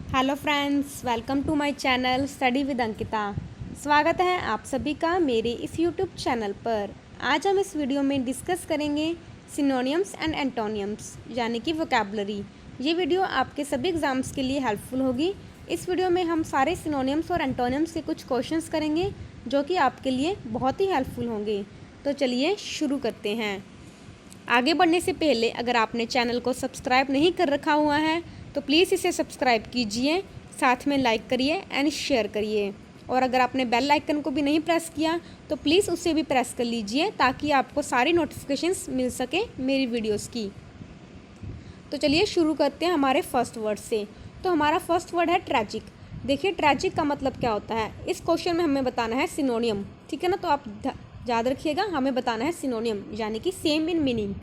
Hello friends, welcome to my channel study with Ankita. स्वागत है आप सभी का मेरे इस यूट्यूब चैनल पर। आज हम इस वीडियो में डिस्कस करेंगे सिनोनियम्स एंड एंटोनियम्स यानी कि वोकैबुलरी। ये वीडियो आपके सभी एग्ज़ाम्स के लिए हेल्पफुल होगी। इस वीडियो में हम सारे सिनोनियम्स और एंटोनियम्स के कुछ क्वेश्चंस करेंगे जो कि आपके लिए बहुत ही हेल्पफुल होंगे। तो चलिए शुरू करते हैं। आगे बढ़ने से पहले अगर आपने चैनल को सब्सक्राइब नहीं कर रखा हुआ है तो प्लीज़ इसे सब्सक्राइब कीजिए, साथ में लाइक करिए एंड शेयर करिए। और अगर आपने बेल आइकन को भी नहीं प्रेस किया तो प्लीज़ उसे भी प्रेस कर लीजिए ताकि आपको सारी नोटिफिकेशंस मिल सके मेरी वीडियोस की। तो चलिए शुरू करते हैं हमारे फर्स्ट वर्ड से। तो हमारा फर्स्ट वर्ड है ट्रैजिक। देखिए ट्रैजिक का मतलब क्या होता है। इस क्वेश्चन में हमें बताना है सिनोनियम, ठीक है ना। तो आप याद रखिएगा, हमें बताना है सिनोनियम यानी कि सेम इन मीनिंग।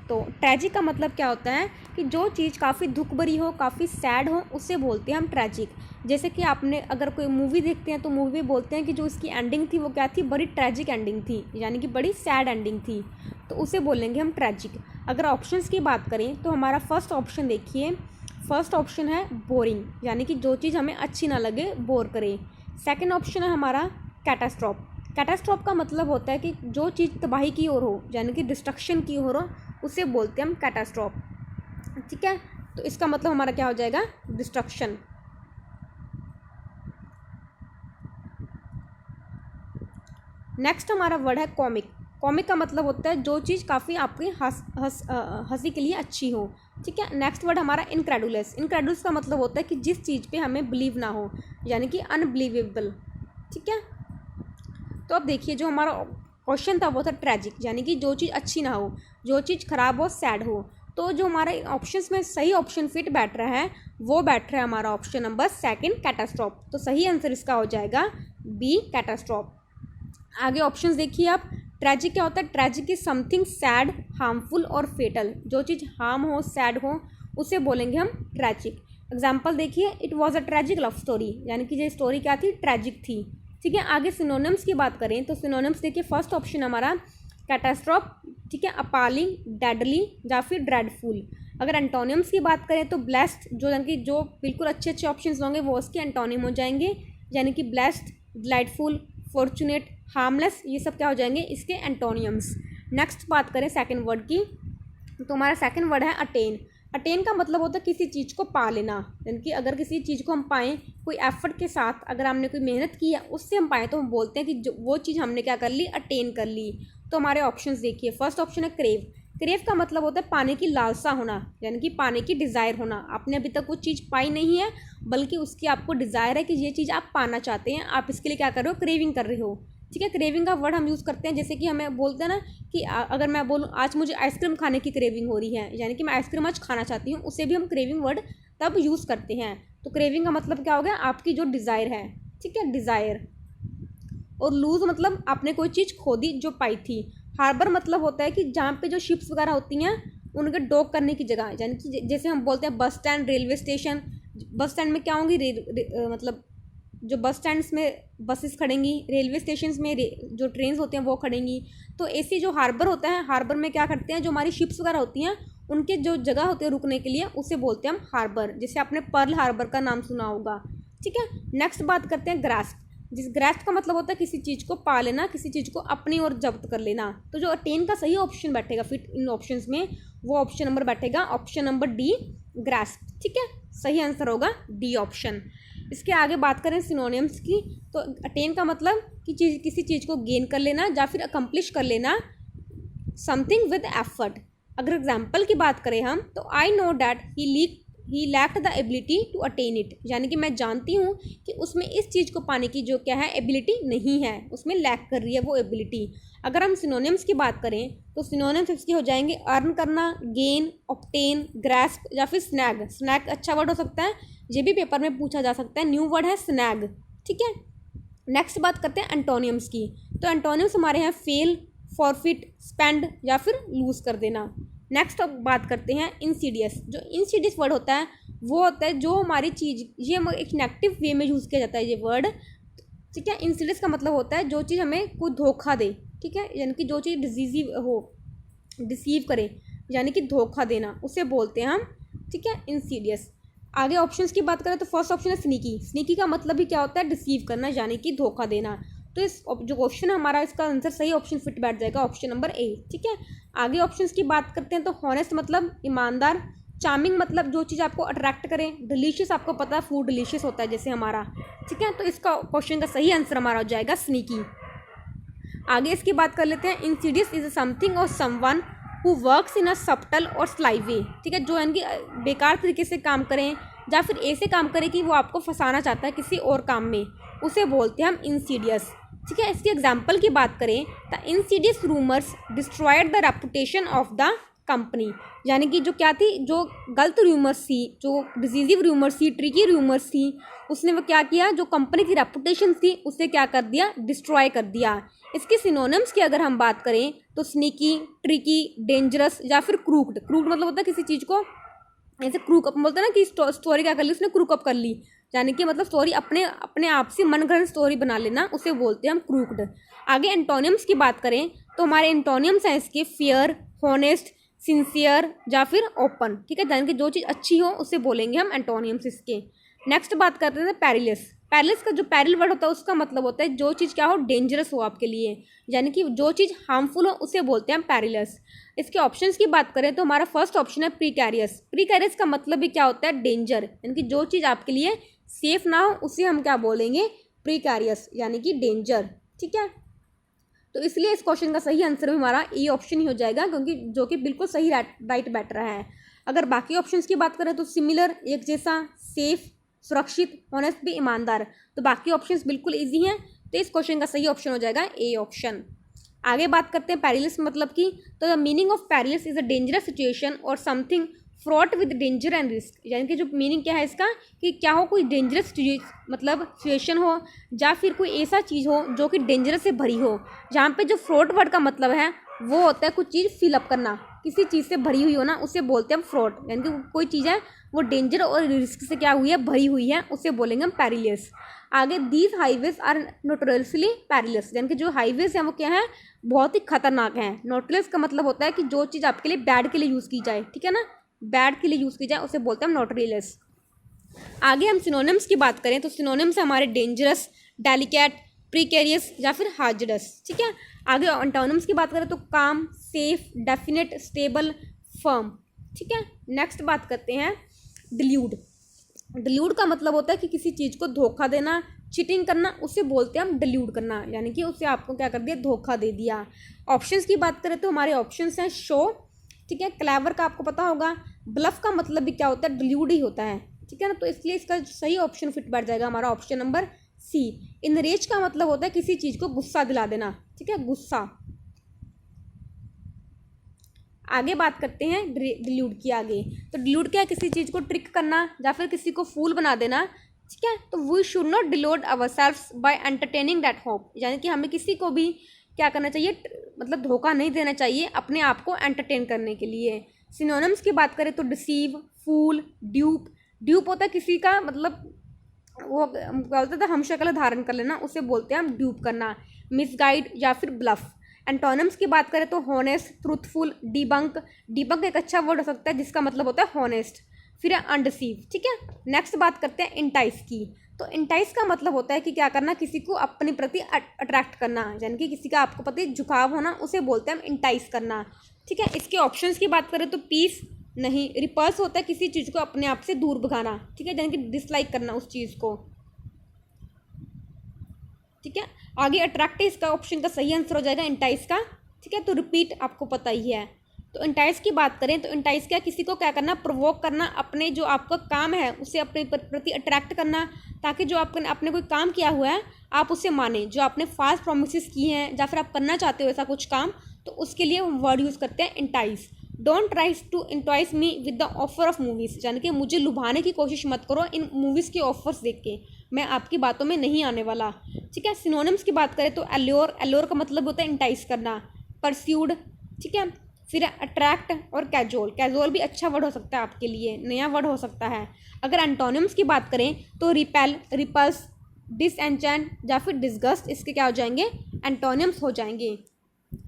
तो ट्रैजिक का मतलब क्या होता है कि जो चीज़ काफ़ी दुख भरी हो, काफ़ी सैड हो, उसे बोलते हैं हम ट्रैजिक। जैसे कि आपने अगर कोई मूवी देखते हैं तो मूवी बोलते हैं कि जो इसकी एंडिंग थी वो क्या थी, बड़ी ट्रैजिक एंडिंग थी, यानी कि बड़ी सैड एंडिंग थी, तो उसे बोलेंगे हम ट्रैजिक। अगर ऑप्शंस की बात करें तो हमारा फर्स्ट ऑप्शन देखिए, फर्स्ट ऑप्शन है बोरिंग, यानी कि जो चीज़ हमें अच्छी ना लगे, बोर करे। सेकेंड ऑप्शन है हमारा कैटास्ट्रॉफ। कैटास्ट्रॉफ का मतलब होता है कि जो चीज़ तबाही की ओर हो, यानी कि डिस्ट्रक्शन की ओर हो, उसे बोलते हैं हम कैटास्ट्रॉफ, ठीक है। तो इसका मतलब हमारा क्या हो जाएगा, डिस्ट्रक्शन। नेक्स्ट हमारा वर्ड है कॉमिक। कॉमिक का मतलब होता है जो चीज़ काफ़ी आपकी हंसी के लिए अच्छी हो, ठीक है। नेक्स्ट वर्ड हमारा इनक्रेडुलस। इनक्रेडुलस का मतलब होता है कि जिस चीज़ पे हमें बिलीव ना हो, यानी कि अनबिलीवेबल, ठीक है। तो अब देखिए जो हमारा क्वेश्चन था वो था ट्रैजिक, यानी कि जो चीज़ अच्छी ना हो, जो चीज़ खराब हो, सैड हो। तो जो हमारे ऑप्शंस में सही ऑप्शन फिट बैठ रहा है वो बैठ रहा है हमारा ऑप्शन नंबर सेकंड, कैटास्ट्रॉफ। तो सही आंसर इसका हो जाएगा बी, कैटास्ट्रॉफ। आगे ऑप्शंस देखिए आप। ट्रैजिक क्या होता है, tragic is something sad, harmful और फेटल। जो चीज़ हार्म हो, सैड हो, उसे बोलेंगे हम ट्रैजिक। एग्जाम्पल देखिए, it was a tragic love story, यानी कि ये स्टोरी क्या थी, ट्रैजिक थी, ठीक है। आगे सिनोनिम्स की बात करें तो सिनोनिम्स देखिए, फर्स्ट ऑप्शन हमारा कैटास्ट्रॉफ, ठीक है, अपालिंग, डेडली या फिर ड्रेडफुल। अगर एंटोनियम्स की बात करें तो ब्लेस्ड, जो यानी कि जो बिल्कुल अच्छे अच्छे ऑप्शंस होंगे वो उसके एंटोनियम हो जाएंगे, यानी कि ब्लेस्ड, डिलाइटफुल, फॉर्चुनेट, हार्मलेस, ये सब क्या हो जाएंगे, इसके एंटोनियम्स। नेक्स्ट बात करें सेकंड वर्ड की, तो हमारा सेकंड वर्ड है अटेन। अटेन का मतलब होता है किसी चीज़ को पा लेना, यानी कि अगर किसी चीज़ को हम पाएँ कोई एफर्ट के साथ, अगर हमने कोई मेहनत की है उससे हम पाएँ तो हम बोलते हैं कि जो वो चीज़ हमने क्या कर ली, अटेन कर ली। तो हमारे ऑप्शंस देखिए, फर्स्ट ऑप्शन है क्रेव। क्रेव का मतलब होता है पाने की लालसा होना, यानी कि पाने की डिज़ायर होना। आपने अभी तक वो चीज़ पाई नहीं है बल्कि उसकी आपको डिज़ायर है कि ये चीज़ आप पाना चाहते हैं, आप इसके लिए क्या कर रहे हो, क्रेविंग कर रहे हो, ठीक है। क्रेविंग का वर्ड हम यूज़ करते हैं जैसे कि हमें बोलते हैं ना कि अगर मैं बोलूँ आज मुझे आइसक्रीम खाने की क्रेविंग हो रही है, यानी कि मैं आइसक्रीम आज खाना चाहती हूँ, उसे भी हम क्रेविंग वर्ड तब यूज़ करते हैं। तो क्रेविंग का मतलब क्या हो गया, आपकी जो डिज़ायर है, ठीक है, डिज़ायर। और लूज मतलब आपने कोई चीज़ खो दी जो पाई थी। हार्बर मतलब होता है कि जहाँ पे जो शिप्स वगैरह होती हैं उनके डॉक करने की जगह, यानी कि जैसे हम बोलते हैं bus stand, railway station. Bus stand में क्या होंगी, मतलब जो बस स्टैंड्स में बसेस खड़ेंगी, रेलवे स्टेशन में जो ट्रेन होते हैं वो खड़ेंगी। तो ऐसी जो हार्बर होता है, हार्बर में क्या करते हैं, जो हमारी शिप्स वगैरह होती हैं उनके जो जगह होती है रुकने के लिए, उसे बोलते हैं हम हार्बर। जैसे आपने पर्ल हार्बर का नाम सुना होगा, ठीक है। नेक्स्ट बात करते हैं ग्रास्प। जिस ग्रास्प का मतलब होता है किसी चीज़ को पा लेना, किसी चीज़ को अपनी ओर जब्त कर लेना। तो जो अटेन का सही ऑप्शन बैठेगा फिट इन ऑप्शंस में, वो ऑप्शन नंबर बैठेगा ऑप्शन नंबर डी, ग्रास्प, ठीक है। सही आंसर होगा डी ऑप्शन। इसके आगे बात करें सिनोनिम्स की, तो अटेन का मतलब कि किसी चीज़ को गेन कर लेना या फिर अकम्प्लिश कर लेना, समथिंग विद एफर्ट। अगर एग्जाम्पल की बात करें हम तो I know that he lacked the ability to attain it, यानी कि मैं जानती हूँ कि उसमें इस चीज़ को पाने की जो क्या है, एबिलिटी नहीं है, उसमें लैक कर रही है वो एबिलिटी। अगर हम सिनोनिम्स की बात करें तो सिनोनिम्स इसके हो जाएंगे अर्न करना, गेन, ऑब्टेन, ग्रैस्प या फिर स्नैग। स्नैग अच्छा वर्ड हो सकता है, ये भी पेपर में पूछा जा सकता है, न्यू वर्ड है स्नैग, ठीक है। नेक्स्ट बात करते हैं एंटोनियम्स की। तो एंटोनियम्स हमारे यहाँ फेल, फॉरफिट, स्पेंड या फिर लूज कर देना। नेक्स्ट अब बात करते हैं इंसीडियस। जो इंसीडियस वर्ड होता है वो होता है जो हमारी चीज़, ये एक नेगेटिव वे में यूज़ किया जाता है ये वर्ड, ठीक है। इंसीडियस का मतलब होता है जो चीज़ हमें कोई धोखा दे, ठीक है, यानी कि जो चीज़ डिसीजिव हो, डिसीव करे, यानी कि धोखा देना, उसे बोलते हैं हम, ठीक है, इंसीडियस। आगे ऑप्शंस की बात करें तो फर्स्ट ऑप्शन है स्नीकी। स्नीकी का मतलब भी क्या होता है, डिसीव करना, यानी कि धोखा देना। तो इस जो क्वेश्चन है हमारा, इसका आंसर सही ऑप्शन फिट बैठ जाएगा, ऑप्शन नंबर ए। ठीक है, आगे ऑप्शंस की बात करते हैं तो हॉनेस्ट मतलब ईमानदार, चार्मिंग मतलब जो चीज़ आपको अट्रैक्ट करे, डिलीशियस आपको पता है फूड डिलीशियस होता है जैसे हमारा। ठीक है, तो इसका क्वेश्चन का सही आंसर हमारा हो जाएगा स्नीकी। आगे इसकी बात कर लेते हैं, इंसीडियस इज समथिंग और someone who works in a subtle और स्लाई वे। ठीक है, जो इनकी बेकार तरीके से काम करें या फिर ऐसे काम करें कि वो आपको फंसाना चाहता है किसी और काम में, उसे बोलते हैं हम इंसीडियस। ठीक है, इसकी एग्जाम्पल की बात करें, the Insidious rumours destroyed the reputation of the company, यानी कि जो क्या थी, जो गलत रूमर्स थी, जो डिसीजिव रूमर्स थी, ट्रिकी रूमर्स थी, उसने वो क्या किया, जो कंपनी की रेपुटेशन थी उसे क्या कर दिया, डिस्ट्रॉय कर दिया। इसके सिनोनिम्स की अगर हम बात करें तो स्नीकी, ट्रिकी, डेंजरस या फिर क्रूक्ड। क्रूक्ड मतलब होता है किसी चीज़ को ऐसे क्रूक अप बोलते हैं ना कि स्टोरी क्या कर ली उसने, क्रूक अप कर ली, यानी कि मतलब स्टोरी अपने आप से मनगढ़ंत स्टोरी बना लेना, उसे बोलते हैं हम क्रूक्ड। आगे एंटोनिम्स की बात करें तो हमारे एंटोनिम्स हैं इसके फेयर, हॉनेस्ट, सिंसियर या फिर ओपन। ठीक है, यानी कि जो चीज़ अच्छी हो उसे बोलेंगे हम एंटोनिम्स इसके। नेक्स्ट बात करते हैं पेरिलियस। पेरिलियस का जो पेरिल वर्ड होता है उसका मतलब होता है जो चीज़ क्या हो, डेंजरस हो आपके लिए, यानी कि जो चीज़ हार्मफुल हो उसे बोलते हैं हम पेरिलियस। इसके ऑप्शंस की बात करें तो हमारा फर्स्ट ऑप्शन है प्रीकैरियस। प्रीकैरियस का मतलब भी क्या होता है, डेंजर, यानी कि जो चीज़ आपके लिए सेफ ना हो उसे हम क्या बोलेंगे, प्रीकैरियस, यानी कि डेंजर। ठीक है, तो इसलिए इस क्वेश्चन का सही आंसर भी हमारा ए ऑप्शन ही हो जाएगा, क्योंकि जो कि बिल्कुल सही राइट बैठ रहा है। अगर बाकी ऑप्शंस की बात करें तो सिमिलर, एक जैसा, सेफ, सुरक्षित, ऑनेस्ट भी, ईमानदार, तो बाकी ऑप्शंस बिल्कुल इजी हैं। तो इस क्वेश्चन का सही ऑप्शन हो जाएगा ए ऑप्शन। आगे बात करते हैं पेरिलियस मतलब की, तो the meaning of perilous is a dangerous situation और something fraught with danger and risk, यानी कि जो मीनिंग क्या है इसका, कि क्या हो कोई डेंजरस मतलब सिचुएशन हो या फिर कोई ऐसा चीज़ हो जो कि डेंजरस से भरी हो। जहाँ पे जो फ्रॉट वर्ड का मतलब है वो होता है कुछ चीज़ फिलअप करना, किसी चीज़ से भरी हुई हो ना उसे बोलते हैं हम फ्रॉट, यानी कि कोई चीज़ है वो डेंजर और रिस्क से क्या हुई है, भरी हुई है, उसे बोलेंगे हम पेरिलियस। आगे these highways are notoriously perilous, यानी कि जो हाईवेज हैं वो क्या है, बहुत ही खतरनाक हैं। नोटोरियस का मतलब होता है कि जो चीज़ आपके लिए बैड के लिए यूज़ की जाए, ठीक है ना, बैड के लिए यूज़ की जाए उसे बोलते हैं हम नोटोरियस। आगे हम सिनोनिम्स की बात करें तो सिनोनिम्स हमारे डेंजरस, डेलिकेट, प्रीकेरियस या फिर हार्जडस। ठीक है, आगे एंटोनिम्स की बात करें तो काम, सेफ, डेफिनेट, स्टेबल, फर्म। ठीक है, नेक्स्ट बात करते हैं डिल्यूड। डिल्यूड का मतलब होता है कि किसी चीज़ को धोखा देना, चीटिंग करना, उसे बोलते हैं हम डिल्यूड करना, यानी कि उसे आपको क्या कर दिया, धोखा दे दिया। ऑप्शंस की बात करें तो हमारे ऑप्शंस हैं शो, ठीक है, क्लेवर का आपको पता होगा, ब्लफ का मतलब भी क्या होता है, डिल्यूड ही होता है। ठीक है ना, तो इसलिए इसका सही ऑप्शन फिट बैठ जाएगा हमारा ऑप्शन नंबर सी। इनरेज का मतलब होता है किसी चीज़ को गुस्सा दिला देना, ठीक है, गुस्सा। आगे बात करते हैं डिल्यूड की। आगे तो डिल्यूड क्या है, किसी चीज़ को ट्रिक करना या फिर किसी को फूल बना देना। ठीक है, तो we should not delude ourselves by entertaining that hope, यानी कि हमें किसी को भी क्या करना चाहिए, मतलब धोखा नहीं देना चाहिए अपने आप को एंटरटेन करने के लिए। सिनोनिम्स की बात करें तो डिसीव, फूल, ड्यूप। ड्यूप होता है किसी का मतलब वो बोलते थे हम शक्ल धारण कर लेना, उसे बोलते हैं हम ड्यूप करना। मिसगाइड या फिर ब्लफ। एंटोनिम्स की बात करें तो हॉनेस्ट, ट्रूथफुल, डिबंक। डिबंक एक अच्छा वर्ड हो सकता है जिसका मतलब होता है हॉनेस्ट। फिर है अनडिसीव। ठीक है, नेक्स्ट बात करते हैं इंटाइस की। तो इंटाइस का मतलब होता है कि क्या करना, किसी को अपने प्रति अट्रैक्ट करना, यानी कि किसी का आपको प्रति झुकाव होना, उसे बोलते हैं हम इंटाइस करना। ठीक है, इसके ऑप्शंस की बात करें तो पीस नहीं, रिपल्स होता है किसी चीज़ को अपने आप से दूर भगाना। ठीक है, यानी कि डिसलाइक करना उस चीज़ को। ठीक है, आगे अट्रैक्ट इसका ऑप्शन का सही आंसर हो जाएगा इंटाइस का। ठीक है, तो रिपीट आपको पता ही है। तो इंटाइस की बात करें तो इंटाइस क्या, किसी को क्या करना, प्रोवोक करना, अपने जो आपका काम है उसे अपने प्रति अट्रैक्ट करना, ताकि जो आपने कोई काम किया हुआ है आप उसे माने, जो आपने फास्ट प्रोमिसेस की हैं या फिर आप करना चाहते हो ऐसा कुछ काम, तो उसके लिए वर्ड यूज़ करते हैं entice. Don't try to entice me with the offer of movies, यानी कि मुझे लुभाने की कोशिश मत करो इन मूवीज़ के ऑफर्स देख के, मैं आपकी बातों में नहीं आने वाला। ठीक है, सिनोनिम्स की बात करें तो एल्योर। एल्योर का मतलब होता है इंटाइस करना। परस्यूड, ठीक है, फिर अट्रैक्ट और कैजुअल। कैजुअल भी अच्छा वर्ड हो सकता है आपके लिए, नया वर्ड हो सकता है। अगर एंटोनिम्स की बात करें तो रिपेल, रिपल्स, डिसएंचेंट या फिर डिसगस्ट, इसके क्या हो जाएंगे, एंटोनिम्स हो जाएंगे।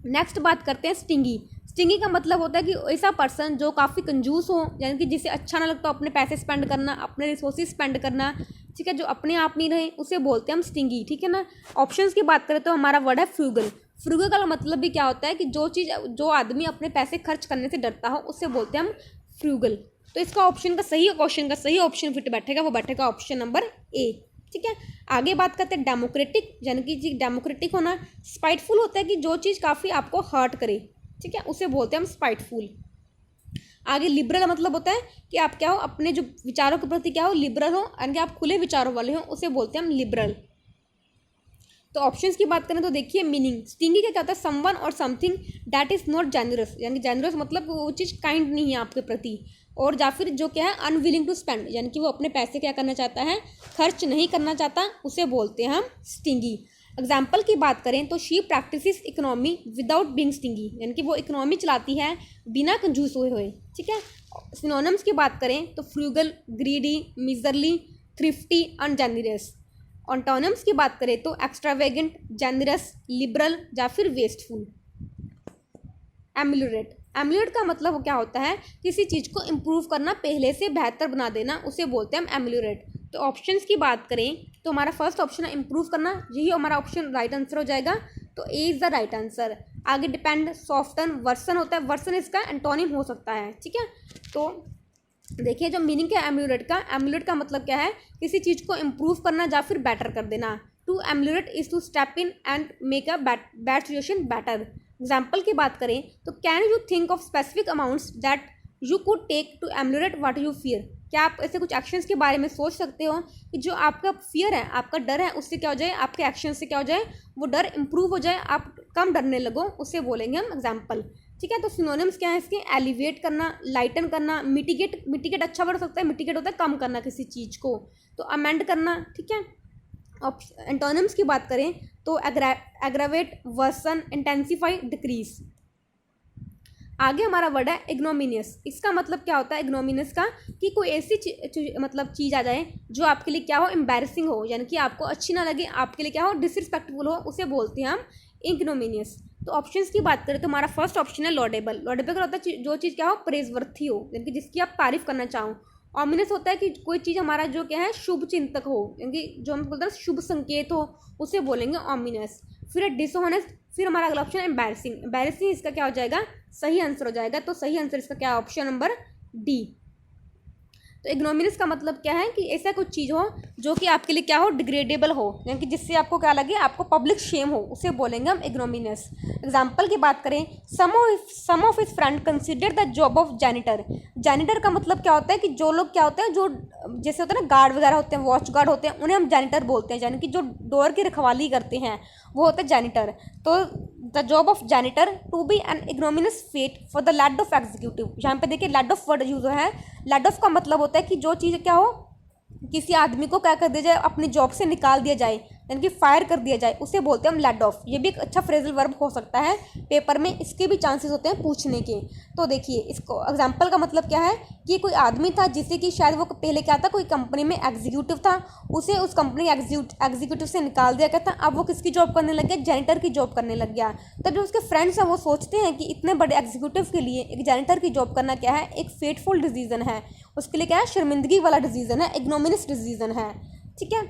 नेक्स्ट बात करते हैं स्टिंगी। स्टिंगी का मतलब होता है कि ऐसा पर्सन जो काफ़ी कंजूस हो, यानी कि जिसे अच्छा ना लगता हो अपने पैसे स्पेंड करना, अपने रिसोर्सेज स्पेंड करना, ठीक है, जो अपने आप नहीं रहे, उसे बोलते हैं हम स्टिंगी, ठीक है ना। ऑप्शंस की बात करें तो हमारा वर्ड है फ्रूगल। फ्रूगल का मतलब भी क्या होता है कि जो आदमी अपने पैसे खर्च करने से डरता हो उसे बोलते हैं हम फ्रूगल। तो इसका क्वेश्चन का सही ऑप्शन फिट बैठेगा, वो बैठेगा ऑप्शन नंबर ए, ठीक है। आगे बात करते हैं डेमोक्रेटिक, यानी कि डेमोक्रेटिक होना। स्पाइटफुल होता है कि जो चीज़ काफ़ी आपको हर्ट करे, ठीक है, उसे बोलते हैं हम स्पाइटफुल। आगे लिबरल का मतलब होता है कि आप क्या हो, अपने जो विचारों के प्रति क्या हो, लिबरल हो, यानी कि आप खुले विचारों वाले हो, उसे बोलते हैं हम लिबरल। तो ऑप्शंस की बात करें तो देखिए मीनिंग, स्टिंगी का क्या होता है, समवन और something that is not generous, यानी जेनरस मतलब वो चीज़ काइंड नहीं है आपके प्रति, और या फिर जो क्या है अनविलिंग टू स्पेंड, यानी कि वो अपने पैसे क्या करना चाहता है, खर्च नहीं करना चाहता, उसे बोलते हैं हम स्टिंगी। एग्जाम्पल की बात करें तो she practices economy without being stingy, यानी कि वो इकोनॉमी चलाती है बिना कंजूस हुए, ठीक है। सिनोनिम्स की बात करें तो फ्रूगल, ग्रीडी, मिजरली, थ्रिफ्टी, अनजेनरस। ऑन्टोनिम्स की बात करें तो एक्स्ट्रावेगेंट, जेनरस, लिबरल या फिर वेस्टफुल। एम्यूलरेट, एम्यूलरेट का मतलब क्या होता है, किसी चीज़ को इम्प्रूव करना, पहले से बेहतर बना देना, उसे बोलते हैं हम एम्यूलरेट। तो ऑप्शंस की बात करें तो हमारा फर्स्ट ऑप्शन है इम्प्रूव करना, यही हमारा ऑप्शन राइट आंसर हो जाएगा, तो A is the right answer. आगे डिपेंड, सॉफ्टन, वर्सन होता है, वर्सन इसका एंटोनिम हो सकता है, ठीक है। तो देखिए जो मीनिंग है एम्यूलेट का मतलब क्या है, किसी चीज़ को इम्प्रूव करना या फिर बेटर कर देना। To emulate is to step in and make a bad situation better. Example की बात करें तो can you think of specific amounts that you could take to emulate what you fear, क्या आप ऐसे कुछ एक्शंस के बारे में सोच सकते हो कि जो आपका फियर है, आपका डर है, उससे क्या हो जाए, आपके एक्शन से क्या हो जाए, वो डर इंप्रूव हो जाए, आप कम डरने लगो, उसे बोलेंगे हम एग्जाम्पल, ठीक है। तो सिनोनिम्स क्या है इसके, एलिवेट करना, लाइटन करना, मिटिगेट, मिटिगेट अच्छा वर्ड हो सकता है, मिटिगेट होता है कम करना किसी चीज़ को, तो अमेंड करना, ठीक है। एंटोनिम्स की बात करें तो एग्रावेट, वर्सन, इंटेंसिफाई, डिक्रीज। आगे हमारा वर्ड है इग्नोमिनियस। इसका मतलब क्या होता है इग्नोमिनियस का, कि कोई ऐसी मतलब चीज़ आ जाए जो आपके लिए क्या हो, एम्बैरसिंग हो, यानी कि आपको अच्छी ना लगे, आपके लिए क्या हो, डिसरिस्पेक्टफुल हो, उसे बोलते हैं हम इग्नोमिनियस। तो ऑप्शंस की बात करें तो हमारा फर्स्ट ऑप्शन है लॉडेबल। लॉडेबल का होता है जो चीज़ क्या हो, प्रेजवर्थी हो, यानी कि जिसकी आप तारीफ करना चाहो। ऑमिनस होता है कि कोई चीज़ हमारा जो क्या है शुभ चिंतक हो, यानी कि जो हम बोलते हैं शुभ संकेत हो, उसे बोलेंगे ऑमिनस। फिर डिसऑनेस्ट, फिर हमारा अगला ऑप्शन है एम्बैरसिंग। एम्बैरसिंग इसका क्या हो जाएगा, सही आंसर हो जाएगा, तो सही आंसर इसका क्या है, ऑप्शन नंबर डी। तो इग्नोमिनस का मतलब क्या है कि ऐसा कुछ चीज़ हो जो कि आपके लिए क्या हो, डिग्रेडेबल हो, यानी कि जिससे आपको क्या लगे, आपको पब्लिक शेम हो, उसे बोलेंगे हम इग्नोमिनस। एग्जाम्पल की बात करें, some of his friend consider the job of janitor. Janitor का मतलब क्या होता है कि जो लोग क्या होते हैं, जो जैसे होता है ना गार्ड वगैरह होते हैं, वॉच गार्ड होते हैं, उन्हें हम जैनिटर बोलते हैं, यानी कि जो डोर की रखवाली करते हैं वो होते हैं जैनिटर। तो the job of janitor to be an ignominious fate for the lad of executive. यहाँ पे देखिए लैड ऑफ वर्ड यूज है। लैड ऑफ का मतलब होता है कि जो चीज़ क्या हो, किसी आदमी को क्या कर दिया जाए, अपनी जॉब से निकाल दिया जाए, यानी कि फायर कर दिया जाए, उसे बोलते हैं हम लेट ऑफ। ये भी एक अच्छा फ्रेजल वर्ब हो सकता है, पेपर में इसके भी चांसेस होते हैं पूछने के। तो देखिए इसको एग्जांपल का मतलब क्या है कि कोई आदमी था जिसे कि शायद वो पहले क्या था, कोई कंपनी में एग्जीक्यूटिव था, उसे उस कंपनी एग्जीक्यूटिव से निकाल दिया गया था। अब वो किसकी जॉब करने लग गया, जैनिटर की जॉब करने लग गया। तब जो उसके फ्रेंड्स हैं वो सोचते हैं कि इतने बड़े एग्जीक्यूटिव के लिए एक जैनिटर की जॉब करना क्या है, एक फेटफुल डिसीजन है, उसके लिए क्या है, शर्मिंदगी वाला डिसीजन है, इग्नोमिनस डिसीजन है, ठीक है।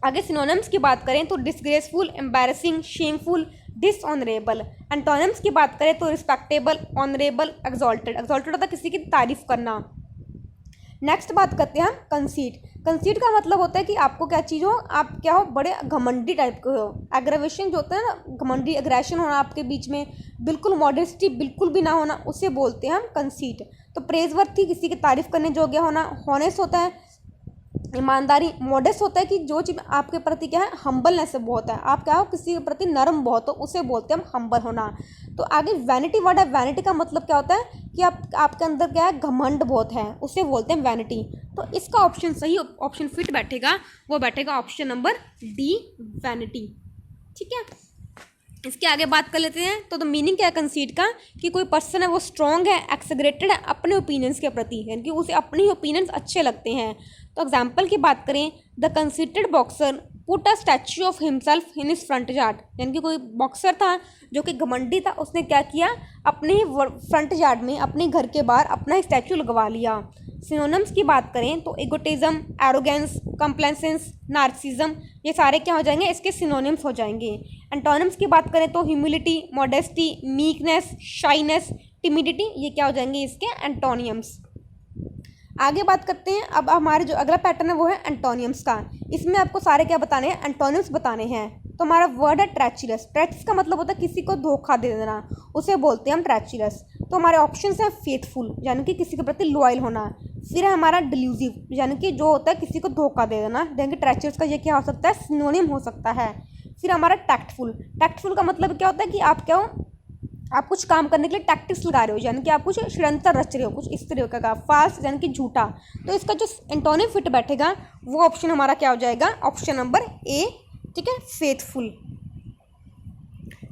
आगे सिनोनिम्स की बात करें तो disgraceful, embarrassing, shameful, dishonourable. Antonyms की बात करें तो रिस्पेक्टेबल, ऑनरेबल, एक्सॉल्टेड। एक्सॉल्टेड होता है किसी की तारीफ करना। नेक्स्ट बात करते हैं हम कंसीट। कंसीट का मतलब होता है कि आपको क्या चीज़ हो, आप क्या हो, बड़े घमंडी टाइप के हो। एग्रेवेशन जो होता है ना, घमंडी एग्रेशन होना आपके बीच में, बिल्कुल मॉडेस्टी बिल्कुल भी ना होना, उसे बोलते हैं हम कंसीट। तो प्रेजवर्थी, किसी की तारीफ करने योग्य होना। हॉनेस्ट होता है ईमानदारी। मॉडेस्ट होता है कि जो चीज़ आपके प्रति क्या है, हम्बलनेस बहुत है, आप क्या हो, किसी के प्रति नरम बहुत हो, उसे बोलते हैं हम हम्बल होना। तो आगे वैनिटी वर्ड है। वैनिटी का मतलब क्या होता है कि आपके अंदर क्या है, घमंड बहुत है, उसे बोलते हैं वैनिटी। तो इसका ऑप्शन सही ऑप्शन फिट बैठेगा, वो बैठेगा ऑप्शन नंबर डी, वैनिटी, ठीक है। इसके आगे बात कर लेते हैं। तो मीनिंग क्या है कंसीट का, कि कोई पर्सन है वो स्ट्रॉन्ग है, एक्सग्रेटेड है अपने ओपिनियंस के प्रति, यानी कि उसे अपने ही ओपिनियंस अच्छे लगते हैं। तो एग्जाम्पल की बात करें, the conceited boxer put a statue of himself in his front yard, यानी कि कोई बॉक्सर था जो कि घमंडी था, उसने क्या किया, अपने ही फ्रंट यार्ड में अपने घर के बाहर अपना स्टैच्यू लगवा लिया। सिनोनिम्स की बात करें तो इगोटिज्म, एरोगेंस, कंप्लेसेंस, नार्सिज्म, ये सारे क्या हो जाएंगे, इसके सिनोनिम्स हो जाएंगे। एंटोनिम्स की बात करें तो humility, modesty, meekness, shyness, timidity, ये क्या हो जाएंगे इसके एंटोनियम्स। आगे बात करते हैं, अब हमारे जो अगला पैटर्न है वो है एंटोनियम्स का। इसमें आपको सारे क्या बताने हैं, एंटोनियम्स बताने हैं। तो हमारा वर्ड है ट्रैचुरस। ट्रैचुरस का मतलब होता है किसी को धोखा दे देना, उसे बोलते हैं हम ट्रैचुरस। तो हमारे ऑप्शंस हैं फेथफुल, यानी कि किसी के प्रति लॉयल होना। फिर है हमारा डिल्यूसिव, यानी कि जो होता है किसी को धोखा दे देना, यानी कि ट्रैचुरस का ये क्या हो सकता है, सिनोनिम हो सकता है। फिर हमारा टैक्टफुल। टैक्टफुल का मतलब क्या होता है कि आप क्या हो, आप कुछ काम करने के लिए टैक्टिक्स लगा रहे हो, यानी कि आप कुछ षड्यंत्र रच रहे हो, कुछ इस तरह का। फाल्स यानी कि झूठा। तो इसका जो एंटोनिम फिट बैठेगा वो ऑप्शन हमारा क्या हो जाएगा, ऑप्शन नंबर ए, ठीक है, फेथफुल।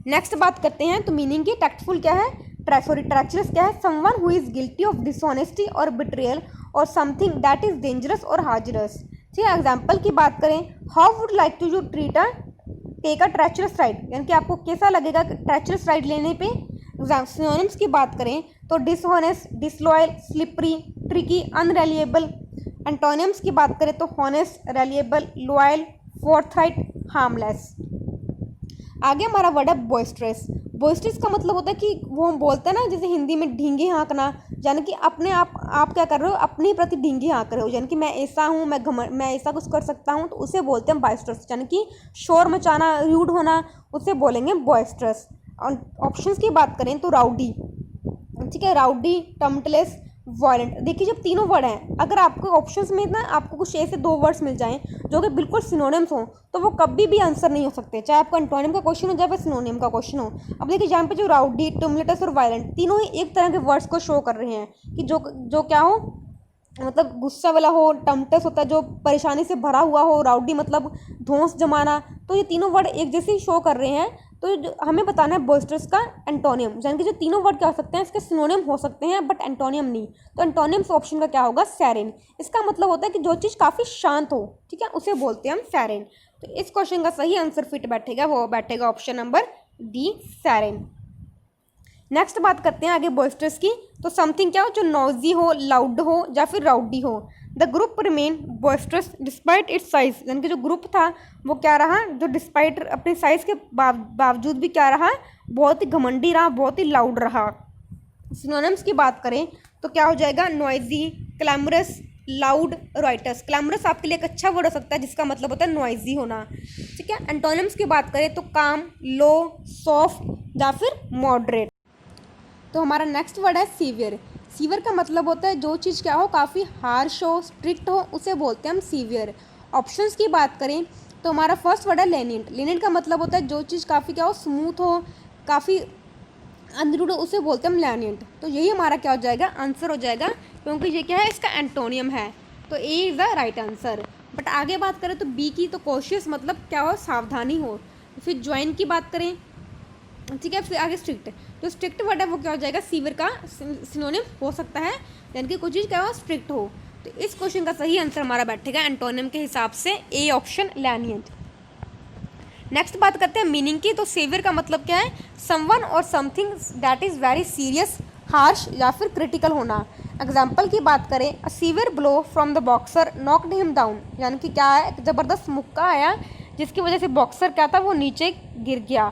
नेक्स्ट बात करते हैं, तो मीनिंग की टैक्टफुल क्या है, ट्रैचुरस क्या है, someone who is guilty of dishonesty और बिट्रेयल और समथिंग दैट इज डेंजरस और हाजरस। ठीक है, एग्जाम्पल की बात करें, how would like to you treat a take a treacherous ride, यानी कि आपको कैसा लगेगा ट्रैचुरस राइड लेने पे। सिनोनिम्स की बात करें तो dishonest, disloyal, slippery, tricky, unreliable. Antonyms की बात करें तो हॉनेस्ट, रिलायबल, लॉयल, फोर्थराइट, हार्मलेस। आगे हमारा वर्ड है बॉइस्ट्रस। बॉइस्ट्रस का मतलब होता है कि वो हम बोलते हैं ना, जैसे हिंदी में ढींगे हाँकना, यानी कि अपने आप क्या कर रहे हो, अपने प्रति ढींगे हाँक रहे हो, यानी कि मैं ऐसा हूँ, मैं ऐसा कुछ कर सकता हूँ, तो उसे बोलते हैं बॉइस्ट्रस, यानी कि शोर मचाना, रूड होना, उसे बोलेंगे बॉइस्ट्रस। ऑप्शंस की बात करें तो राउडी, ठीक है, राउडी, टम्टलेस, वायलेंट। देखिए जब तीनों वर्ड हैं, अगर आपको ऑप्शंस में ना आपको कुछ ऐसे दो वर्ड्स मिल जाएं जो कि बिल्कुल सिनोनिम्स हो, तो वो कभी भी आंसर नहीं हो सकते, चाहे आपका एंटोनिम का क्वेश्चन हो चाहे फिर सिनोनिम का क्वेश्चन हो। अब देखिए यहाँ पे जो राउडी, टम्टलेस और वायलेंट तीनों ही एक तरह के वर्ड्स को शो कर रहे हैं कि जो क्या हो, मतलब गुस्सा वाला हो, टम्टस होता है जो परेशानी से भरा हुआ हो, राउडी मतलब धौंस जमाना। तो ये तीनों वर्ड एक जैसे ही शो कर रहे हैं। तो हमें बताना है बॉइस्ट्रस का एंटोनियम, यानी कि जो तीनों वर्ड क्या हो सकते हैं, इसके सिनोनिम हो सकते हैं बट एंटोनियम नहीं। तो एंटोनियम्स ऑप्शन का क्या होगा, सेरेन। इसका मतलब होता है कि जो चीज़ काफ़ी शांत हो, ठीक है, उसे बोलते हैं हम सेरेन। तो इस क्वेश्चन का सही आंसर फिट बैठेगा, वो बैठेगा ऑप्शन नंबर डी, सेरेन। नेक्स्ट बात करते हैं आगे बॉइस्ट्रस की। तो समथिंग क्या हो, जो नॉइजी हो, लाउड हो या फिर राउडी हो। The group remain boisterous despite it's size, यानी कि जो ग्रुप था वो क्या रहा, जो डिस्पाइट अपने साइज के बावजूद भी क्या रहा, बहुत ही घमंडी रहा, बहुत ही लाउड रहा। सिनोनिम्स की बात करें तो क्या हो जाएगा, नॉइजी, क्लैमरस, लाउड, रॉयटस। क्लैमरस आपके लिए एक अच्छा वर्ड हो सकता है जिसका मतलब होता है नॉइजी होना, ठीक है। एंटोनिम्स की बात करें तो काम, लो, सॉफ्ट या फिर मॉडरेट। तो हमारा नेक्स्ट वर्ड है सीवियर। सीवियर का मतलब होता है जो चीज़ क्या हो, काफ़ी हार्श हो, स्ट्रिक्ट हो, उसे बोलते हैं हम सीवियर। ऑप्शंस की बात करें तो हमारा फर्स्ट वर्ड है लेनियंट। लेनियंट का मतलब होता है जो चीज़ काफ़ी क्या हो, स्मूथ हो, काफ़ी अनरूड हो, उसे बोलते हैं हम लेनियंट। तो यही हमारा क्या हो जाएगा, आंसर हो जाएगा, क्योंकि ये क्या है, इसका एंटोनियम है। तो A is the right answer. But आगे बात करें तो बी की, तो कॉशियस मतलब क्या हो, सावधानी हो। फिर ज्वाइन की बात करें, ठीक है, फिर आगे स्ट्रिक्ट। जो स्ट्रिक्ट वर्ड है वो क्या हो जाएगा, सीवियर का सिनोनिम हो सकता है, यानी कि कुछ चीज़ क्या हो, स्ट्रिक्ट हो। तो इस क्वेश्चन का सही आंसर हमारा बैठेगा एंटोनिम के हिसाब से ए ऑप्शन, लेनियंट। नेक्स्ट बात करते हैं मीनिंग की। तो सीवियर का मतलब क्या है, समवन और something that is very serious, harsh या फिर क्रिटिकल होना। एग्जाम्पल की बात करें, a severe blow from the boxer knocked him down, यानी कि क्या है, ज़बरदस्त मुक्का आया जिसकी वजह से बॉक्सर क्या था, वो नीचे गिर गया।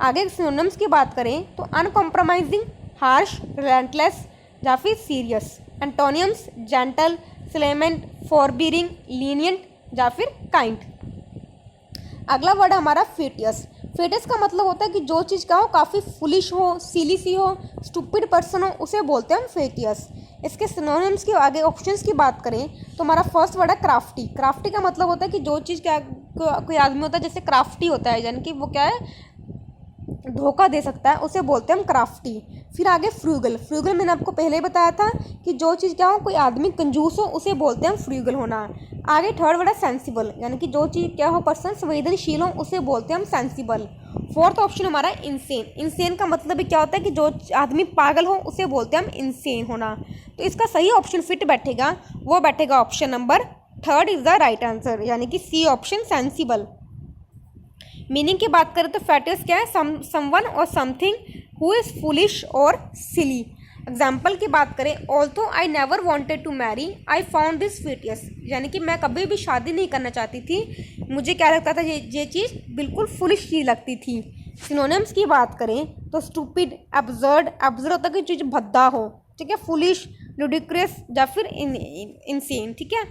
आगे सिनोनिम्स की बात करें तो अनकॉम्प्रोमाइजिंग, हार्श, रिलेंटलेस या फिर serious. Antonyms gentle, clement, forbearing, lenient या फिर काइंड। अगला वर्ड हमारा फेटियस। फेटियस का मतलब होता है कि जो चीज़ का हो, काफ़ी फुलिश हो, सिली सी हो, स्टूपिड पर्सन हो, उसे बोलते हैं हम फेटियस। इसके सिनोनिम्स की आगे ऑप्शंस की बात करें तो हमारा फर्स्ट वर्ड है क्राफ्टी। क्राफ्टी का मतलब होता है कि जो चीज़ क्या कोई आदमी होता है जैसे क्राफ्टी होता है, यानी कि वो क्या है, धोखा दे सकता है, उसे बोलते हैं हम क्राफ्टी। फिर आगे फ्रूगल। फ्रूगल मैंने आपको पहले ही बताया था कि जो चीज़ क्या हो, कोई आदमी कंजूस हो, उसे बोलते हैं हम फ्रूगल होना। आगे थर्ड वर्ड है सेंसिबल, यानी कि जो चीज़ क्या हो, पर्सन संवेदनशील हो, उसे बोलते हैं हम सेंसिबल। फोर्थ ऑप्शन हमारा इंसेन। इंसेन का मतलब भी क्या होता है कि जो आदमी पागल हो, उसे बोलते हैं हम इंसेन होना। तो इसका सही ऑप्शन फिट बैठेगा, वो बैठेगा option number third is the right answer, यानी कि सी ऑप्शन, सेंसिबल। मीनिंग की बात करें तो फैटियस क्या है, समवन और समथिंग हु इज़ फुलिश और सिली। एग्जाम्पल की बात करें, although I never wanted to marry I found this fatuous, यानी कि मैं कभी भी शादी नहीं करना चाहती थी, मुझे क्या लगता था, ये चीज़ बिल्कुल फुलिश चीज़ लगती थी। सिनोनिम्स की बात करें तो स्टूपिड, एब्सर्ड, एब्सर्ड होता है कि चीज़ भद्दा हो, ठीक है, फुलिश, लुडिक्रस या फिर इनसेन, ठीक है।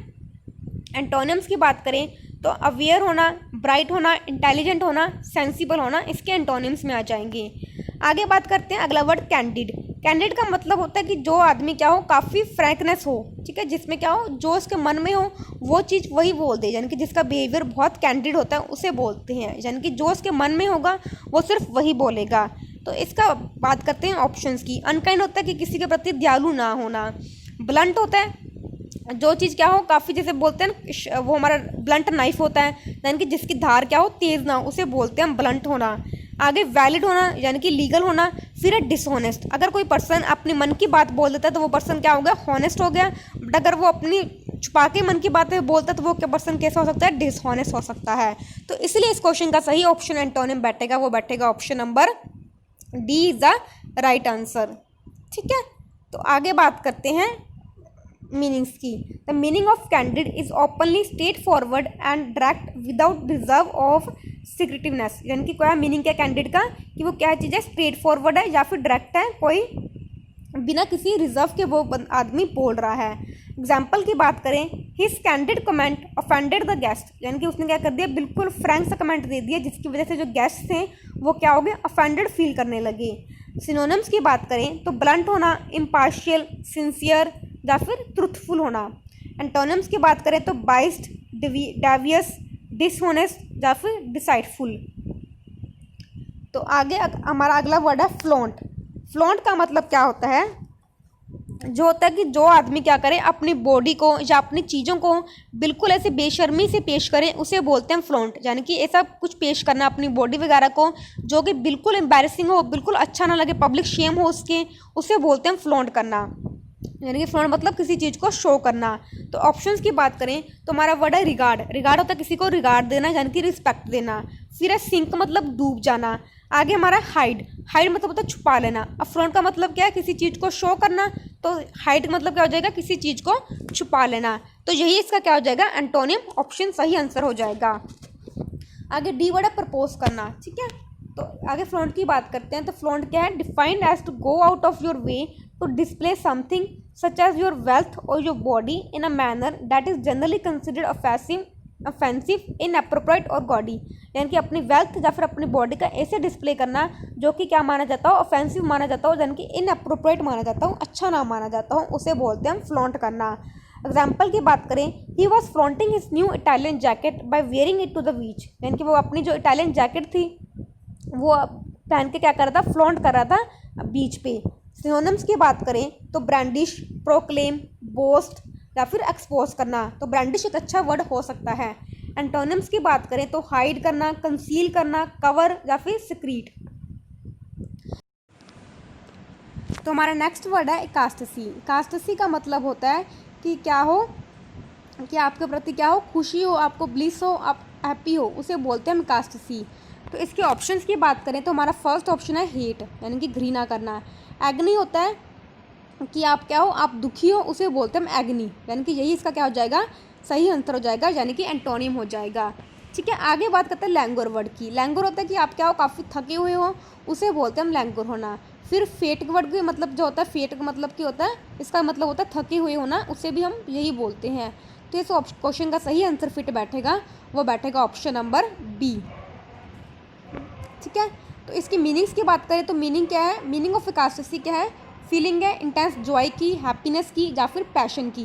एंटोनिम्स की बात करें तो अवेयर होना, ब्राइट होना, इंटेलिजेंट होना, सेंसिबल होना, इसके एंटोनिम्स में आ जाएंगे। आगे बात करते हैं अगला वर्ड कैंडिड। कैंडिड का मतलब होता है कि जो आदमी क्या हो, काफ़ी फ्रैंकनेस हो, ठीक है, जिसमें क्या हो, जो उसके मन में हो वो चीज़ वही बोल दे, यानी कि जिसका बिहेवियर बहुत कैंडिड होता है उसे बोलते हैं, यानी कि जो उसके मन में होगा वो सिर्फ वही बोलेगा। तो इसका बात करते हैं ऑप्शंस की। अनकाइंड होता है कि किसी के प्रति दयालु ना होना। ब्लंट होता है जो चीज़ क्या हो, काफ़ी जैसे बोलते हैं वो हमारा ब्लंट नाइफ होता है, यानी कि जिसकी धार क्या हो, तेज़ ना हो, उसे बोलते हैं हम ब्लंट होना। आगे वैलिड होना यानी कि लीगल होना। फिर है डिसऑनेस्ट, अगर कोई पर्सन अपने मन की बात बोल देता है तो वो पर्सन क्या हो गया, हॉनेस्ट हो गया। बट अगर वो अपनी छुपा के मन की बातें बोलता है तो वो क्या पर्सन कैसा हो सकता है, डिसऑनेस्ट हो सकता है। तो इसलिए इस क्वेश्चन का सही ऑप्शन एंटोनिम बैठेगा, वो बैठेगा option number D is the right answer, ठीक है। तो आगे बात करते हैं मीनिंग्स की। The meaning of candid is openly straightforward and direct without reserve of secretiveness, यानी कि क्या मीनिंग क्या कैंडिड का, कि वो क्या चीज़ है, स्ट्रेट फॉरवर्ड है या फिर डायरेक्ट है, कोई बिना किसी रिजर्व के वो आदमी बोल रहा है। एग्जाम्पल की बात करें, his candid comment offended the guest, यानी कि उसने क्या कर दिया, बिल्कुल फ्रैंक सा कमेंट दे दिया जिसकी वजह से जो गेस्ट थे वो क्या हो गए, ऑफेंडेड फील करने लगे। सिनोनिम्स की बात करें तो ब्लंट होना, इम्पार्शियल, सिंसियर या फिर ट्रुथफुल होना। एंटोनिम्स की बात करें तो बाइस्ड, डेवियस, डिसऑनेस्ट या फिर डिसाइडफुल। तो आगे हमारा अगला वर्ड है फ्लॉन्ट। फ्लॉन्ट का मतलब क्या होता है, जो होता है कि जो आदमी क्या करे, अपनी बॉडी को या अपनी चीज़ों को बिल्कुल ऐसे बेशर्मी से पेश करें, उसे बोलते हैं फ्लॉन्ट, यानी कि ऐसा कुछ पेश करना अपनी बॉडी वगैरह को जो कि बिल्कुल एम्बैरेसिंग हो, बिल्कुल अच्छा ना लगे, पब्लिक शेम हो उसके, उसे बोलते हैं फ्लॉन्ट करना, यानी कि फ्लॉन्ट मतलब किसी चीज़ को शो करना। तो ऑप्शंस की बात करें तो हमारा वर्ड है रिगार्ड। रिगार्ड होता है किसी को रिगार्ड देना, यानी कि रिस्पेक्ट देना। फिर है सिंक, मतलब डूब जाना। आगे हमारा हाइड। हाइड मतलब होता है छुपा लेना। अब फ्लॉन्ट का मतलब क्या है, किसी चीज़ को शो करना, तो हाइड मतलब क्या हो जाएगा, किसी चीज़ को छुपा लेना। तो यही इसका क्या हो जाएगा, एंटोनिम, ऑप्शन सही आंसर हो जाएगा। आगे डी वर्ड है प्रपोज करना, ठीक है। तो आगे फ्लॉन्ट की बात करते हैं। तो फ्लॉन्ट क्या है, defined as to go out of your way to display something such as your wealth or your body in a manner that is generally considered offensive, inappropriate और gaudy, यानी कि अपनी वेल्थ या फिर अपनी बॉडी का ऐसे डिस्प्ले करना जो कि क्या माना जाता हो, ऑफेंसिव माना जाता हो, यानी कि इनअप्रोप्रिएट माना जाता हो, अच्छा ना माना जाता हो, उसे बोलते हैं हम फ्लॉन्ट करना। एग्जाम्पल की बात करें, he was flaunting his new Italian jacket by wearing it to the beach, यानी कि वो अपनी जो इटालियन जैकेट थी वो पहन के क्या कर रहा था, फ्लॉन्ट कर रहा था बीच पे। सिनोनिम्स की बात करें तो ब्रांडिश, प्रोक्लेम, बोस्ट या फिर एक्सपोज करना। तो ब्रांडिश एक अच्छा वर्ड हो सकता है। एंटोनिम्स की बात करें तो हाइड करना, कंसील करना, कवर या फिर सिक्रीट। तो हमारा नेक्स्ट वर्ड है इकास्टसी। इकास्टसी का मतलब होता है कि क्या हो, कि आपके प्रति क्या हो, खुशी हो, आपको ब्लिस हो, आप हैप्पी हो, उसे बोलते हैं इकास्टसी। तो इसके ऑप्शंस की बात करें तो हमारा फर्स्ट ऑप्शन है हेट, यानी कि घृणा करना। एग्नी होता है कि आप क्या हो, आप दुखी हो, उसे बोलते हैं एग्नी, यानी कि यही इसका क्या हो जाएगा, सही आंसर हो जाएगा, यानी कि एंटोनिम हो जाएगा, ठीक है। आगे बात करते हैं लैंगोर वर्ड की। लैंगोर होता है कि आप क्या हो, काफ़ी थके हुए हो, उसे बोलते हैं हम लैंगोर होना। फिर फेट वर्ड का मतलब जो होता है, फेट का मतलब क्या होता है, इसका मतलब होता है थके हुए होना, उसे भी हम यही बोलते हैं। तो इस क्वेश्चन का सही आंसर फिट बैठेगा, वो बैठेगा ऑप्शन नंबर बी, ठीक है। तो इसकी मीनिंग्स की बात करें तो मीनिंग क्या है, मीनिंग ऑफ इकास्टसी क्या है, फीलिंग है इंटेंस जॉय की, हैप्पीनेस की या फिर पैशन की।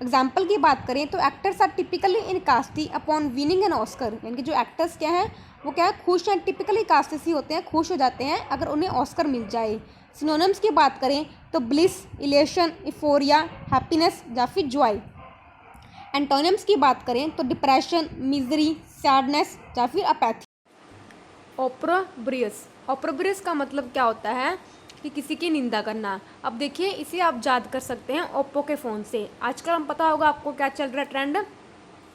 एग्जाम्पल की बात करें तो actors are typically in cast upon winning an Oscar, यानी कि जो एक्टर्स क्या है वो क्या है, खुश हैं, टिपिकली कास्टसी होते हैं, खुश हो जाते हैं अगर उन्हें ऑस्कर मिल जाए। सिनोनिम्स की बात करें तो ब्लिस, इलेशन, इफोरिया, हैप्पीनेस या फिर जॉय। एंटोनिम्स की बात करें तो डिप्रेशन, मिजरी, सैडनेस या फिर अपैथी। ओप्रोब्रियस। ओप्रोब्रियस का मतलब क्या होता है कि किसी की निंदा करना। अब देखिए इसे आप याद कर सकते हैं ओप्पो के फ़ोन से। आजकल हम पता होगा आपको क्या चल रहा है ट्रेंड,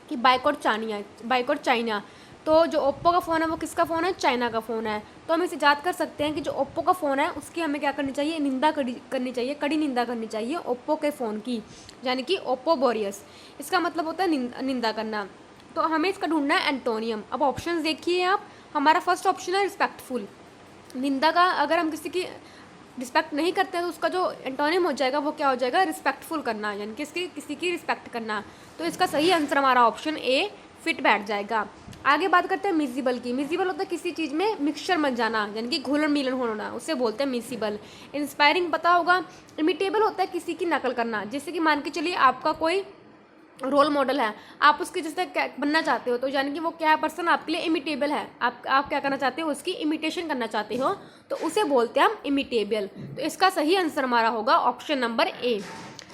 कि बाइकआउट चाइना। तो जो ओप्पो का फ़ोन है वो किसका फ़ोन है, चाइना का फ़ोन है। तो हम इसे याद कर सकते हैं कि जो ओप्पो का फ़ोन है उसकी हमें क्या करनी चाहिए, निंदा करनी चाहिए, कड़ी निंदा करनी चाहिए ओप्पो के फ़ोन की, यानी कि ओप्पो बोरियस। इसका मतलब होता है निंदा करना। तो हमें इसका ढूंढना है एंटोनियम। अब ऑप्शन देखिए आप, हमारा फर्स्ट ऑप्शन है रिस्पेक्टफुल। निंदा का अगर हम किसी की रिस्पेक्ट नहीं करते हैं तो उसका जो एंटोनियम हो जाएगा वो क्या हो जाएगा, रिस्पेक्टफुल करना, यानी कि किसी की रिस्पेक्ट करना। तो इसका सही आंसर हमारा ऑप्शन ए फिट बैठ जाएगा। आगे बात करते हैं मिसिबल की। मिसिबल होता है किसी चीज़ में मिक्सचर बन जाना, यानी कि घुलन मिलन होना, उसे बोलते हैं मिसिबल। इंस्पायरिंग पता होगा। इमिटेबल होता है किसी की नकल करना, जैसे कि मान के चलिए आपका कोई रोल मॉडल है, आप उसके जैसे बनना चाहते हो, तो यानी कि वो क्या पर्सन आपके लिए इमिटेबल है, आप क्या करना चाहते हो, उसकी इमिटेशन करना चाहते हो, तो उसे बोलते हैं हम इमिटेबल। तो इसका सही आंसर हमारा होगा ऑप्शन नंबर ए।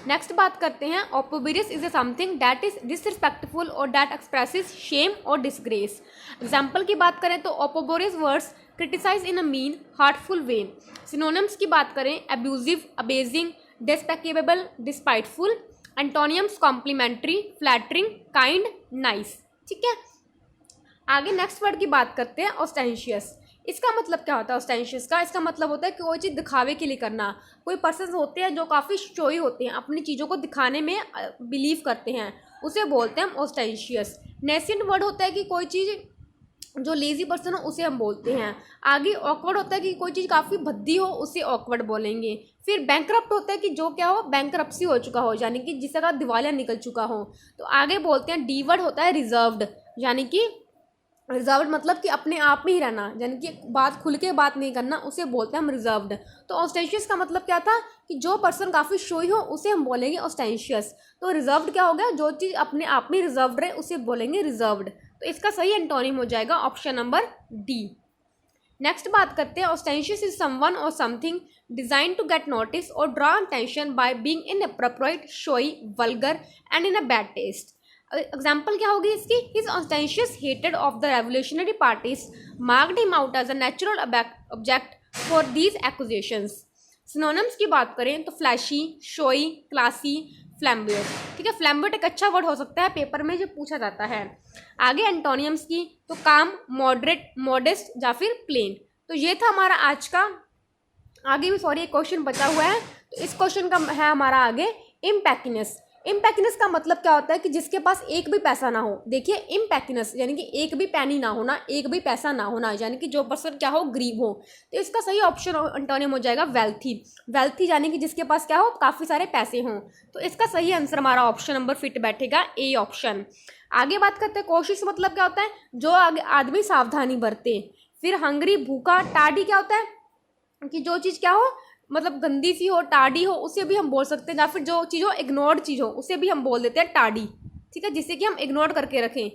नेक्स्ट बात करते हैं, opprobrious is a something that is disrespectful और दैट एक्सप्रेसेस शेम और डिसग्रेस। एग्जाम्पल की बात करें तो opprobrious words criticise in a mean hurtful way. Synonyms की बात करें, abusive, abasing, despicable, despiteful. Antonyms complimentary, flattering, kind, nice. ठीक है, आगे नेक्स्ट वर्ड की बात करते हैं, ऑस्टेंशियस। इसका मतलब क्या होता है ऑस्टेंशियस का, इसका मतलब होता है कि कोई चीज़ दिखावे के लिए करना। कोई पर्सन होते हैं जो काफ़ी शोई होते हैं, अपनी चीज़ों को दिखाने में बिलीव करते हैं, उसे बोलते हैं हम ऑस्टेंशियस। नेसेंट वर्ड होता है कि कोई चीज़ जो लेजी पर्सन हो उसे हम बोलते हैं। आगे ऑकवर्ड होता है कि कोई चीज़ काफ़ी भद्दी हो, उसे ऑकवर्ड बोलेंगे। फिर बैंकरप्ट होता है कि जो क्या हो, बैंकरप्सी हो चुका हो, यानी कि जिसका दिवालिया निकल चुका हो। तो आगे बोलते हैं डी वर्ड होता है रिजर्व्ड, यानी कि रिजर्व्ड मतलब कि अपने आप में ही रहना, यानी कि बात खुल के बात नहीं करना, उसे बोलते हैं हम रिजर्व्ड। तो ऑस्टेंशियस का मतलब क्या था कि जो पर्सन काफ़ी शोई हो उसे हम बोलेंगे ऑस्टेंशियस। तो रिजर्व्ड क्या हो गया, जो चीज़ अपने आप में रिजर्व्ड रहे उसे बोलेंगे रिजर्व्ड। तो इसका सही एंटोनिम हो जाएगा ऑप्शन नंबर डी। नेक्स्ट बात करते हैं, ऑस्टेंशियस इज समवन और something designed to get notice और draw attention by being inappropriate, showy, vulgar and in a bad taste. Example क्या होगी इसकी, हिज ऑस्टेंशियस हेटेड of the revolutionary parties marked him out as a natural object for these accusations. Synonyms की बात करें तो flashy, showy, classy, फ्लैम्बोयंट। ठीक है, फ्लैम्बोयंट एक अच्छा वर्ड हो सकता है, पेपर में जो पूछा जाता है। आगे एंटोनियम्स की तो काम, मॉडरेट, मॉडेस्ट या फिर प्लेन। तो ये था हमारा आज का, आगे भी सॉरी एक क्वेश्चन बचा हुआ है, तो इस क्वेश्चन का है हमारा आगे इम्पैक्टिनेस। इम्पैक्टिनेस का मतलब क्या होता है कि जिसके पास एक भी पैसा ना हो। देखिए इम्पैक्टिनेस यानी कि एक भी पैनी ना होना, एक भी पैसा ना होना, यानी कि जो पर्सन क्या हो, गरीब हो। तो इसका सही ऑप्शन एंटोनिम हो जाएगा वेल्थी। वेल्थी यानी कि जिसके पास क्या हो, काफ़ी सारे पैसे हों। तो इसका सही आंसर हमारा ऑप्शन नंबर फिट बैठेगा, ए ऑप्शन। आगे बात करते हैं कोशिश मतलब क्या होता है, जो आदमी सावधानी बरते। फिर हंगरी, भूखा। टाडी क्या होता है कि जो चीज़ क्या हो, मतलब गंदी सी हो, टाडी हो, उसे भी हम बोल सकते हैं, या फिर जो चीज़ हो, इग्नोर्ड चीज़ हो, उसे भी हम बोल देते हैं टाडी। ठीक है, जिससे कि हम इग्नोर करके रखें।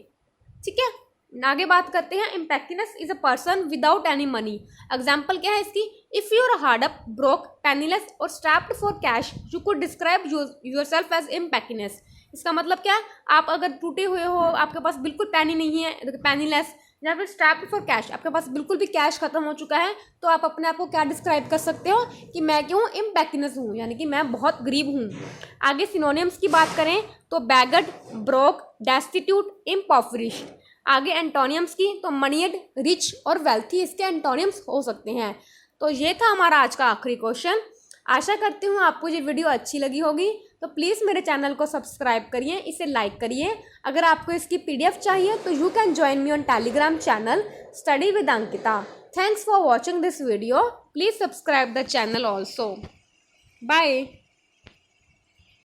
ठीक है, आगे बात करते हैं, impecunious is a person without any money. Example क्या है इसकी, if you are hard up, broke, penniless और strapped for cash, you could describe yourself as impecunious. इसका मतलब क्या है, आप अगर टूटे हुए हो, आपके पास बिल्कुल पैनी नहीं है, पेनीलेस, या फिर स्ट्रैप्ड फॉर कैश, आपके पास बिल्कुल भी कैश खत्म हो चुका है, तो आप अपने आप को क्या डिस्क्राइब कर सकते हो कि मैं क्यों इम्पैक्टिनेस हूँ, यानी कि मैं बहुत गरीब हूँ। आगे सिनोनिम्स की बात करें तो बैगड, ब्रोक, डेस्टिट्यूट, इम्पॉवरिश। आगे एंटोनियम्स की तो मनीड, रिच और वेल्थी इसके एंटोनियम्स हो सकते हैं। तो ये था हमारा आज का आखिरी क्वेश्चन। आशा करती हूँ आपको ये वीडियो अच्छी लगी होगी, तो प्लीज़ मेरे चैनल को सब्सक्राइब करिए, इसे लाइक करिए। अगर आपको इसकी PDF चाहिए तो you can join me on Telegram channel study with Ankita. Thanks for watching this video, please subscribe the channel also. Bye.